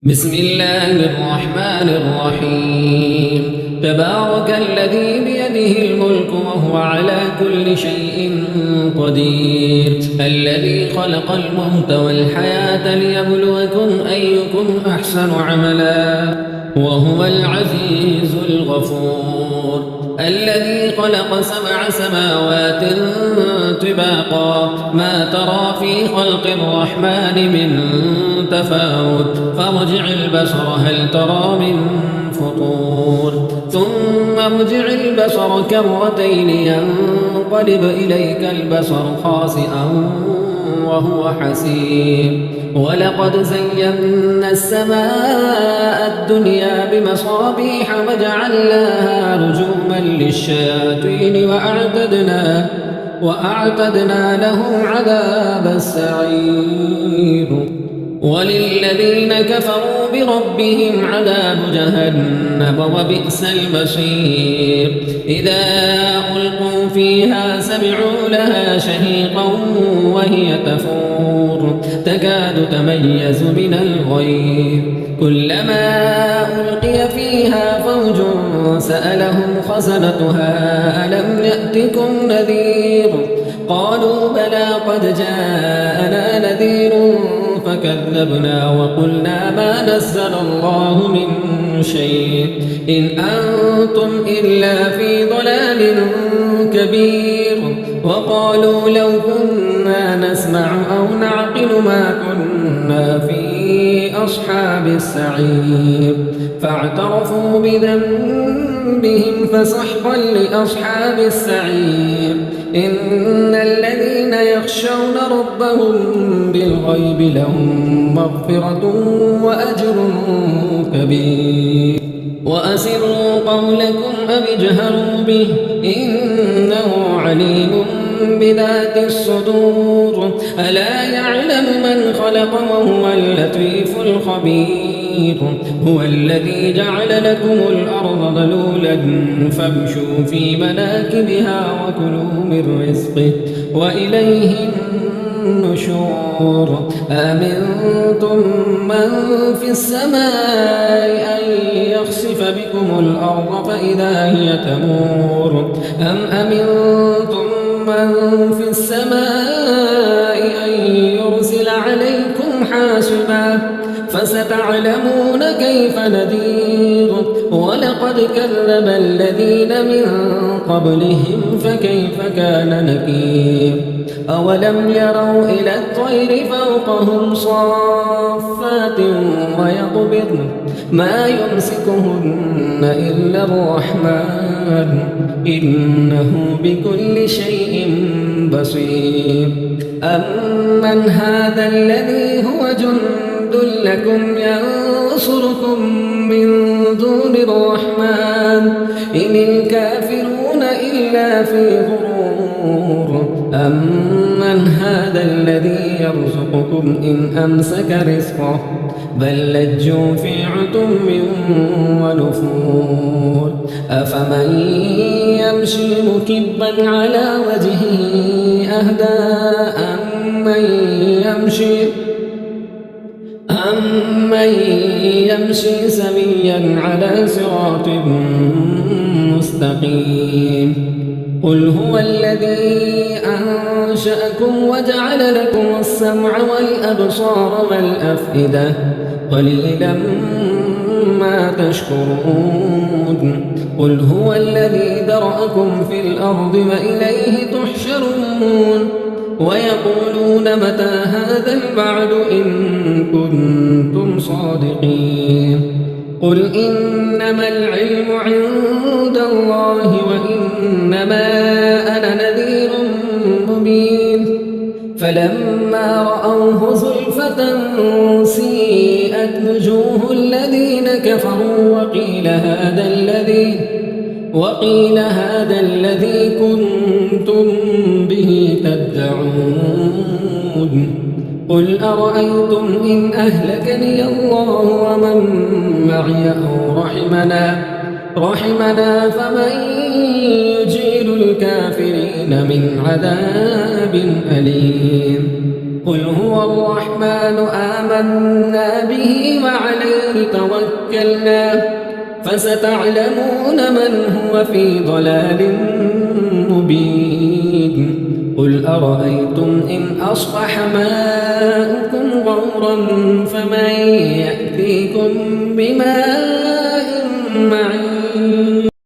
بسم الله الرحمن الرحيم. تبارك الذي بيده الملك وهو على كل شيء قدير، الذي خلق الموت والحياة ليبلوكم أيكم أحسن عملا وهو العزيز الغفور، الذي خلق 7 سماوات طباقا ما ترى في خلق الرحمن من تفاوت، فارجع البصر هل ترى من فطور، ثم ارجع البصر كرتين ينقلب إليك البصر خاسئا وهو حسير. ولقد زينا السماء الدنيا بمصابيح وجعلناها رجوما للشياطين وأعتدنا لهم عذاب السعير. وللذين كفروا بربهم عذاب جهنم وبئس المصير. إذا ألقوا فيها سمعوا لها شهيقا وهي تفور تكاد تميز من الغيظ، كلما ألقي فيها فوج سألهم خزنتها ألم يأتكم نذير، قالوا بلى قد جاءنا نذير فكذبنا وقلنا ما نزل الله من شيء إن أنتم إلا في ضلال كبير. وقالوا لو كنا نسمع أو نعقل ما كنا في أصحاب السعير، فاعترفوا بذنبهم فسحقا لأصحاب السعير. إن الذين يخشون ربهم بالغيب لهم مغفرة وأجر كبير. وأسروا قولكم أو اجهروا به إنه عليم بذات الصدور. ألا يعلم من خلق وهو اللطيف الخبير. هو الذي جعل لكم الأرض ذلولا فامشوا في مناكبها وكلوا من رزقه وإليه النشور. أمنتم من في السماء أن يخسف بكم الأرض فإذا هي تمور، أم أمنتم من في السماء أن يرسل عليكم حاسبا فستعلمون كيف نذير. ولقد كذب الذين من قبلهم فكيف كان نكير. أولم يروا إلى الطير فوقهم صافات ويقبضن ما يمسكهن إلا الرحمن إنه بكل شيء بصير. أمن هذا الذي هو جند لكم ينصركم من دون الرحمن إن الكافرون إلا في غرور. أمن هذا الذي يرزقكم إن أمسك رزقه بل لجوا في عتم ونفور. أفمن يمشي مكبا على وجهه أهدى أمن يمشي سويا على صراط مستقيم. قل هو الذي أنشأكم وجعل لكم السمع والأبصار والأفئدة قليلا ما تشكرون. قل هو الذي ذرأكم في الأرض وإليه تحشرون. ويقولون متى هذا الوعد إن كنتم صادقين. قل إنما العلم عند الله وإنما أنا نذير مبين. فلما رأوه زلفة سيئت وجوه الذين كفروا وقيل هذا الذي كنتم به تدعون. قل أرأيتم إن أهلكني الله ومن معي أو رحمنا فمن يجير الكافرين من عذاب أليم. قل هو الرحمن آمنا به وعليه توكلنا فستعلمون من هو في ضلال مبين قل أرأيتم إن أصبح ماؤكم غورا فمن يأتيكم بماء